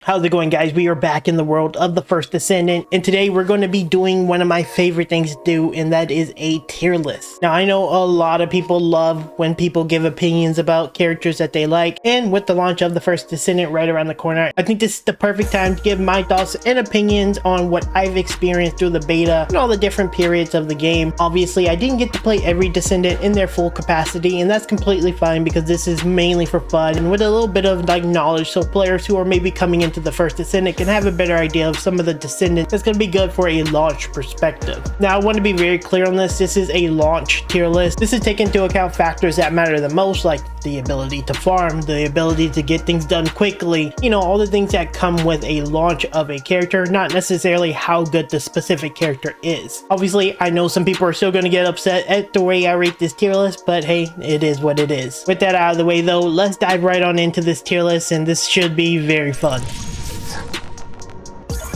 How's it going, guys? We are back in the world of the first Descendant, and today we're going to be doing one of my favorite things to do, and that is a tier list. Now, I know a lot of people love when people give opinions about characters that they like, and with the launch of the first Descendant right around the corner, I think this is the perfect time to give my thoughts and opinions on what I've experienced through the beta and all the different periods of the game. Obviously, I didn't get to play every Descendant in their full capacity, and that's completely fine because this is mainly for fun and with a little bit of knowledge, so players who are maybe coming into the first Descendant can have a better idea of some of the Descendants that's going to be good for a launch perspective. Now, I want to be very clear on this. This is a launch tier list. This is taking into account factors that matter the most, like the ability to farm, the ability to get things done quickly, all the things that come with a launch of a character, not necessarily how good the specific character is. Obviously, I know some people are still going to get upset at the way I rate this tier list, but hey, it is what it is. With that out of the way though, let's dive right on into this tier list, and this should be very fun.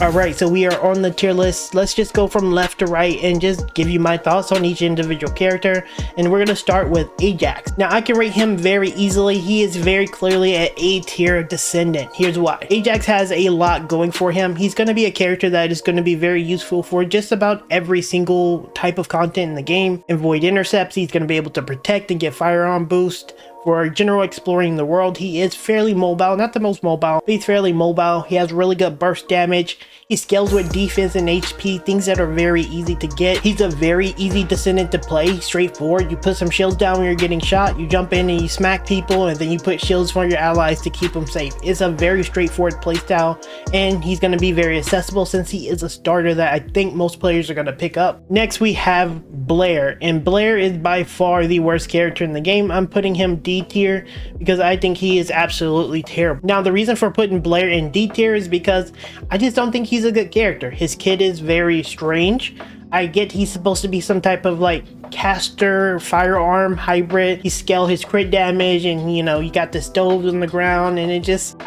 Alright, so we are on the tier list. Let's just go from left to right and just give you my thoughts on each individual character. And we're going to start with Ajax. Now, I can rate him very easily. He is very clearly an A tier Descendant. Here's why. Ajax has a lot going for him. He's going to be a character that is going to be very useful for just about every single type of content in the game. Avoid intercepts. He's going to be able to protect and get firearm boost. For general exploring the world, he is fairly mobile, not the most mobile, but he's fairly mobile. He has really good burst damage. He scales with defense and HP, things that are very easy to get. He's a very easy Descendant to play, straightforward. You put some shields down when you're getting shot, you jump in and you smack people, and then you put shields for your allies to keep them safe. It's a very straightforward playstyle, and he's going to be very accessible since he is a starter that I think most players are going to pick up. Next, we have Blair, and Blair is by far the worst character in the game. I'm putting him D tier because I think he is absolutely terrible. Now, the reason for putting Blair in D tier is because I just don't think he's a good character. His kit is very strange. I get he's supposed to be some type of caster firearm hybrid. He scale his crit damage, and you got the stoves on the ground, and it just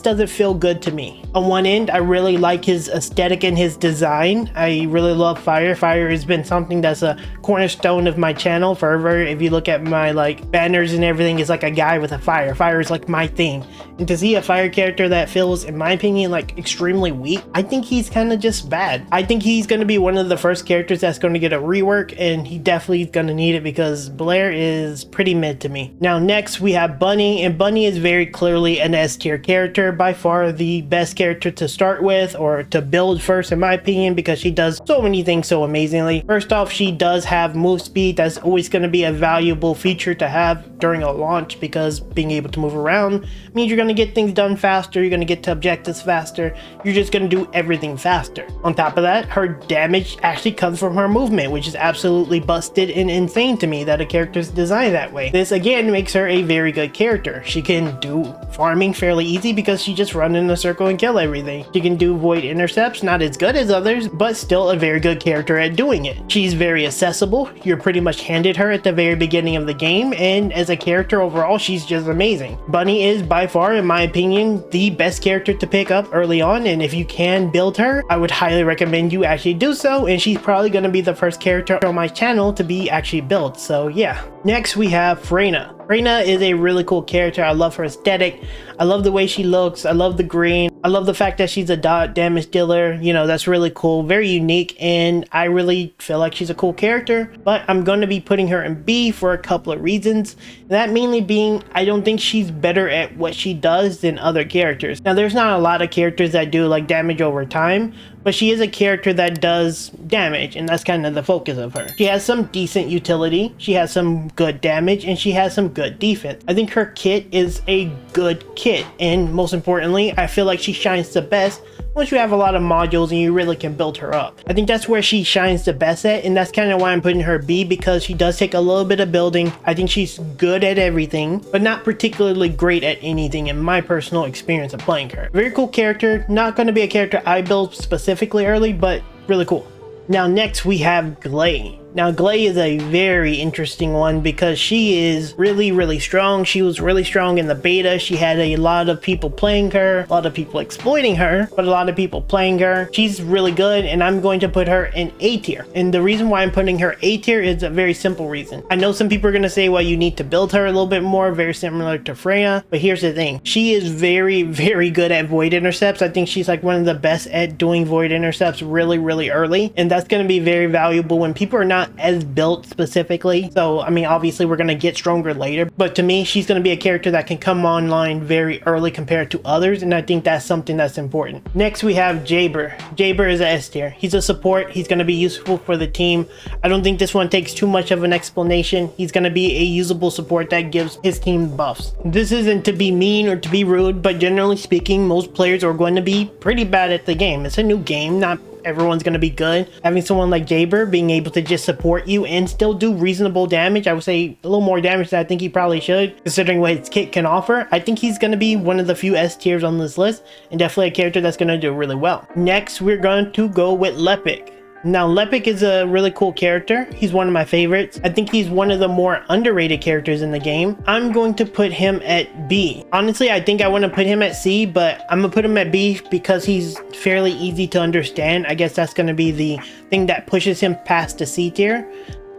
doesn't feel good to me. On one end, I really like his aesthetic and his design. I really love fire. Fire has been something that's a cornerstone of my channel. Fervor, if you look at my banners and everything, is like a guy with a fire. Fire is like my thing. And to see a fire character that feels, in my opinion, extremely weak, I think he's kind of just bad. I think he's going to be one of the first characters that's going to get a rework, and he definitely is going to need it because Blair is pretty mid to me. Now, next we have Bunny, and Bunny is very clearly an S tier character, by far the best character to start with or to build first, in my opinion, because she does so many things so amazingly. First off, she does have move speed. That's always going to be a valuable feature to have during a launch, because being able to move around means you're going to get things done faster, you're going to get to objectives faster, you're just going to do everything faster. On top of that, her damage actually comes from her movement, which is absolutely busted and insane to me that a character is designed that way. This again makes her a very good character. She can do farming fairly easy because she just runs in a circle and kill everything. She can do void intercepts, not as good as others, but still a very good character at doing it. She's very accessible. You're pretty much handed her at the very beginning of the game, and as a character overall, she's just amazing. Bunny is by far, in my opinion, the best character to pick up early on, and if you can build her, I would highly recommend you actually do so, and she's probably going to be the first character on my channel to be actually built, so yeah. Next we have Fina. Fina is a really cool character. I love her aesthetic. I love the way she looks. I love the green. I love the fact that she's a dot damage dealer. That's really cool, very unique, and I really feel like she's a cool character, but I'm going to be putting her in B for a couple of reasons. That mainly being, I don't think she's better at what she does than other characters. Now, there's not a lot of characters that do damage over time, but she is a character that does damage, and that's kind of the focus of her. She has some decent utility, she has some good damage, and she has some good defense. I think her kit is a good kit, and most importantly, I feel like she shines the best once you have a lot of modules and you really can build her up. I think that's where she shines the best at, and that's kind of why I'm putting her B, because she does take a little bit of building. I think she's good at everything, but not particularly great at anything in my personal experience of playing her. Very cool character, not going to be a character I build specifically early, but really cool. Now next we have Glay. Now Glay is a very interesting one because she is really strong. She was really strong in the beta. She had a lot of people playing her, a lot of people exploiting her, but a lot of people playing her. She's really good, and I'm going to put her in A tier. And the reason why I'm putting her A tier is a very simple reason. I know some people are going to say, well, you need to build her a little bit more, very similar to Freya, but here's the thing. She is very good at void intercepts. I think she's like one of the best at doing void intercepts really early, and that's going to be very valuable when people are not as built specifically. So I mean, obviously we're going to get stronger later, but to me she's going to be a character that can come online very early compared to others, and I think that's something that's important. Next we have Jaber. Jaber is a S tier. He's a support. He's going to be useful for the team. I don't think this one takes too much of an explanation. He's going to be a usable support that gives his team buffs. This isn't to be mean or to be rude, but generally speaking, most players are going to be pretty bad at the game. It's a new game, not everyone's going to be good. Having someone like Jaber being able to just support you and still do reasonable damage, I would say a little more damage than I think he probably should, considering what his kit can offer. I think he's going to be one of the few S tiers on this list, and definitely a character that's going to do really well. Next, we're going to go with Lepic. Now, Lepic is a really cool character. He's one of my favorites. I think he's one of the more underrated characters in the game. I'm going to put him at B. Honestly, I think I want to put him at C, but I'm gonna put him at B because he's fairly easy to understand. I guess that's gonna be the thing that pushes him past the C tier.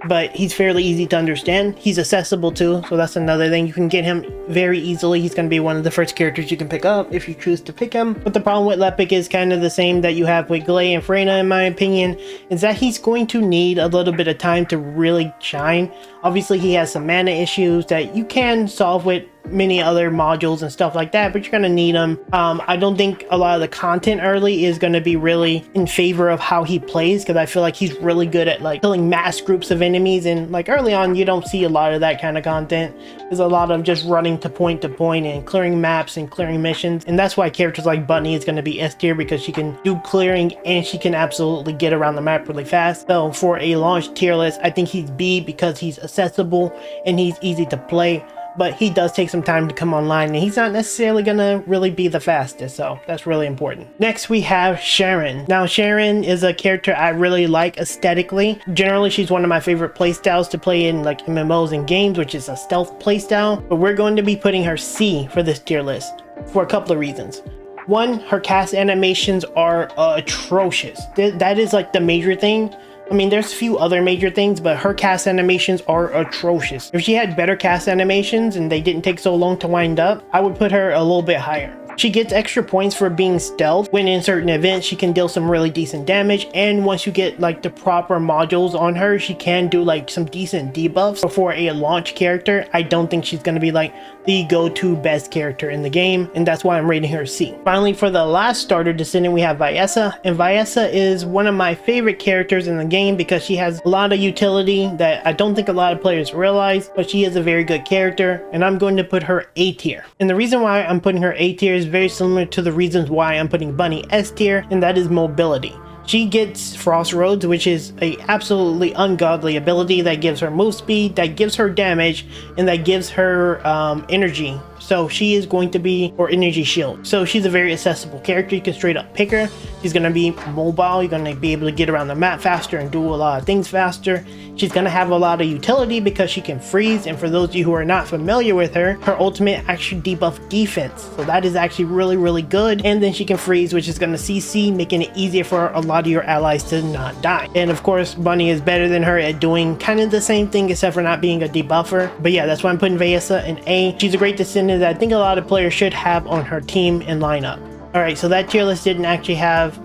But he's fairly easy to understand. He's accessible too, so that's another thing. You can get him very easily. He's going to be one of the first characters you can pick up if you choose to pick him. But the problem with Lepic is kind of the same that you have with Glay and Fina, in my opinion, is that he's going to need a little bit of time to really shine. Obviously, he has some mana issues that you can solve with many other modules and stuff like that, but you're gonna need them. I don't think a lot of the content early is gonna be really in favor of how he plays, because I feel like he's really good at like killing mass groups of enemies, and like early on you don't see a lot of that kind of content. There's a lot of just running to point and clearing maps and clearing missions, and that's why characters like Bunny is gonna be S tier, because she can do clearing and she can absolutely get around the map really fast. So for a launch tier list, I think he's B because he's accessible and he's easy to play, but he does take some time to come online, and he's not necessarily gonna really be the fastest, so that's really important. Next we have Sharon. Now Sharon is a character I really like aesthetically. Generally she's one of my favorite playstyles to play in like MMOs and games, which is a stealth playstyle, but we're going to be putting her C for this tier list for a couple of reasons. One, her cast animations are atrocious. That is like the major thing. I mean, there's a few other major things, but her cast animations are atrocious. If she had better cast animations and they didn't take so long to wind up, I would put her a little bit higher. She gets extra points for being stealth. When in certain events, she can deal some really decent damage, and once you get like the proper modules on her, she can do like some decent debuffs. But for a launch character, I don't think she's going to be like the go-to best character in the game, and that's why I'm rating her C. Finally, for the last starter Descendant, we have Vyessa, and Vyessa is one of my favorite characters in the game because she has a lot of utility that I don't think a lot of players realize, but she is a very good character, and I'm going to put her A tier. And the reason why I'm putting her A tier is very similar to the reasons why I'm putting Bunny S tier, and that is mobility. She gets Frost Roads, which is a absolutely ungodly ability that gives her move speed, that gives her damage, and that gives her energy. So she is going to be, or energy shield. So she's a very accessible character. You can straight up pick her. She's going to be mobile. You're going to be able to get around the map faster and do a lot of things faster. She's going to have a lot of utility because she can freeze. And for those of you who are not familiar with her, her ultimate actually debuff defense. So that is actually really good. And then she can freeze, which is going to CC, making it easier for a lot of your allies to not die. And of course, Bunny is better than her at doing kind of the same thing, except for not being a debuffer. But yeah, that's why I'm putting Vyessa in A. She's a great Descendant that I think a lot of players should have on her team and lineup. Alright, so that tier list didn't actually have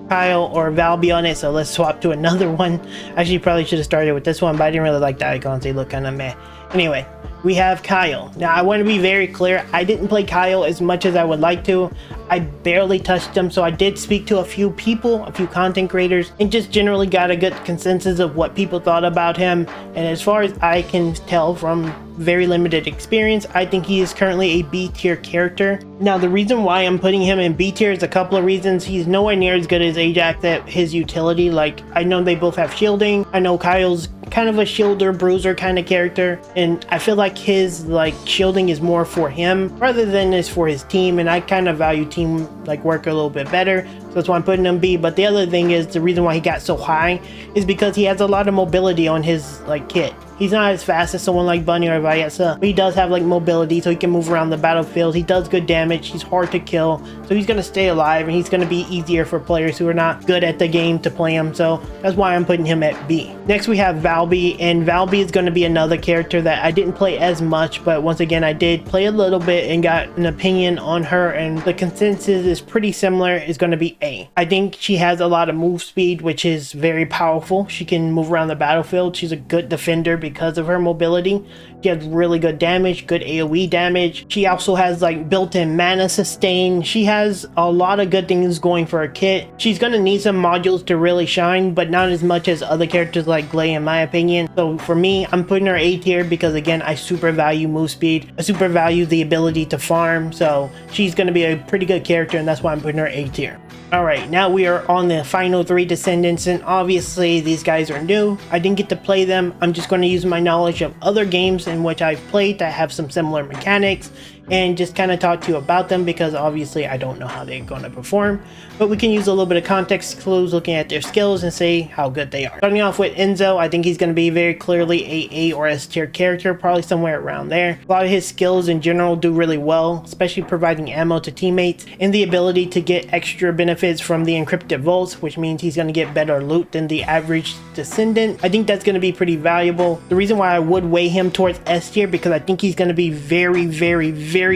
Kyle or Valby on it, so let's swap to another one. Actually, probably should have started with this one, but I didn't really like the icons. They look kind of meh. Anyway, we have Kyle. Now, I want to be very clear. I didn't play Kyle as much as I would like to. I barely touched him, so I did speak to a few people, a few content creators, and just generally got a good consensus of what people thought about him. And as far as I can tell from very limited experience, I think he is currently a B tier character. Now, the reason why I'm putting him in B tier is a couple of reasons. He's nowhere near as good as Ajax at his utility. Like, I know they both have shielding. I know Kyle's kind of a shielder bruiser kind of character, and I feel like his like shielding is more for him rather than is for his team, and I kind of value team like work a little bit better, so that's why I'm putting him B. But the other thing is, the reason why he got so high is because he has a lot of mobility on his like kit. He's not as fast as someone like Bunny or Vayasa, but he does have like mobility, so he can move around the battlefield. He does good damage. He's hard to kill, so he's going to stay alive, and he's going to be easier for players who are not good at the game to play him, so that's why I'm putting him at B. Next we have Valby, and Valby is going to be another character that I didn't play as much, but once again I did play a little bit and got an opinion on her, and the consensus is pretty similar. It's going to be A. I think she has a lot of move speed, which is very powerful. She can move around the battlefield. She's a good defender because of her mobility. She has really good damage, good AoE damage. She also has like built-in mana sustain. She has a lot of good things going for her kit. She's gonna need some modules to really shine, but not as much as other characters like Glay in my opinion. So for me, I'm putting her A tier because again, I super value move speed. I super value the ability to farm, so she's gonna be a pretty good character, and that's why I'm putting her A tier. Alright, now we are on the final 3 Descendants, and obviously these guys are new. I didn't get to play them. I'm just going to use my knowledge of other games in which I've played that have some similar mechanics and just kind of talk to you about them, because obviously I don't know how they're going to perform, but we can use a little bit of context clues looking at their skills and see how good they are. Starting off with Enzo, I think he's going to be very clearly a or S tier character, probably somewhere around there. A lot of his skills in general do really well, especially providing ammo to teammates and the ability to get extra benefits from the encrypted vaults, which means he's going to get better loot than the average Descendant. I think that's going to be pretty valuable. The reason why I would weigh him towards S tier, because I think he's going to be very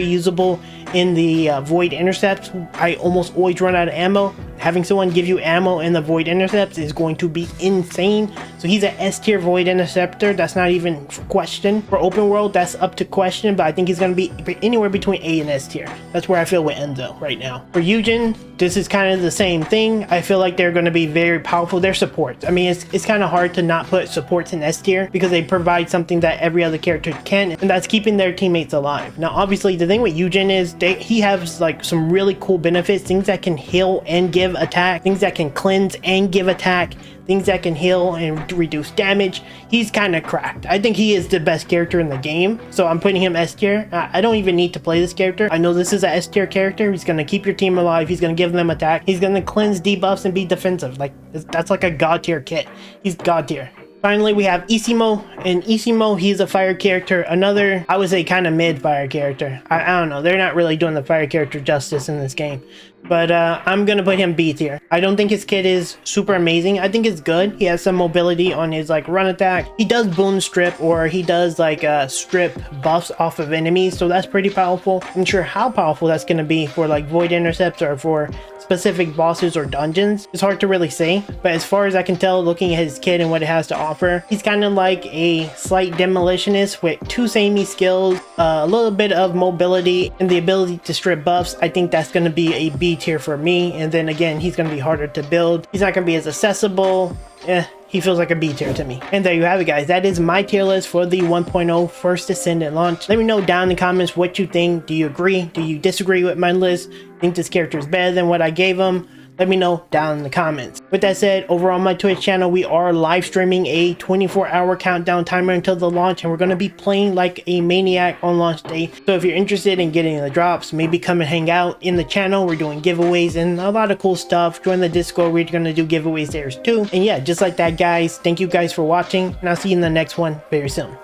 usable in the void intercepts. I almost always run out of ammo. Having someone give you ammo in the void intercepts is going to be insane. So he's an S tier void interceptor. That's not even question. For open world, that's up to question, but I think he's going to be anywhere between A and S tier. That's where I feel with Enzo right now. For Eugen, this is kind of the same thing. I feel like they're going to be very powerful. They're supports. I mean, it's kind of hard to not put supports in S tier because they provide something that every other character can, and that's keeping their teammates alive. Now, obviously, the thing with Eugen is he has like some really cool benefits, things that can heal and give attack, things that can cleanse and give attack, things that can heal and reduce damage. He's kind of cracked. I think he is the best character in the game, so I'm putting him S tier. I don't even need to play this character. I know this is a S tier character. He's going to keep your team alive. He's going to give them attack. He's going to cleanse debuffs and be defensive. Like, that's like a god tier kit. He's god tier. Finally, we have Isimo, and Isimo, he's a fire character. Another, I would say, kind of mid fire character. I don't know. They're not really doing the fire character justice in this game. But I'm going to put him B tier. I don't think his kit is super amazing. I think it's good. He has some mobility on his like run attack. He does boon strip, or he does like strip buffs off of enemies. So that's pretty powerful. I'm sure how powerful that's going to be for like void intercepts or for specific bosses or dungeons. It's hard to really say. But as far as I can tell, looking at his kit and what it has to offer, he's kind of like a slight demolitionist with 2 samey skills, a little bit of mobility, and the ability to strip buffs. I think that's going to be a B tier for me. And then again, he's going to be harder to build. He's not going to be as accessible. He feels like a B tier to me. And there you have it, guys. That is my tier list for the 1.0 first Descendant launch. Let me know down in the comments what you think. Do you agree? Do you disagree with my list? Think this character is better than what I gave him? Let me know down in the comments. With that said, over on my Twitch channel, we are live streaming a 24-hour countdown timer until the launch, and we're going to be playing like a maniac on launch day. So if you're interested in getting the drops, maybe come and hang out in the channel. We're doing giveaways and a lot of cool stuff. Join the Discord. We're going to do giveaways there too. And yeah, just like that, guys, thank you guys for watching, and I'll see you in the next one very soon.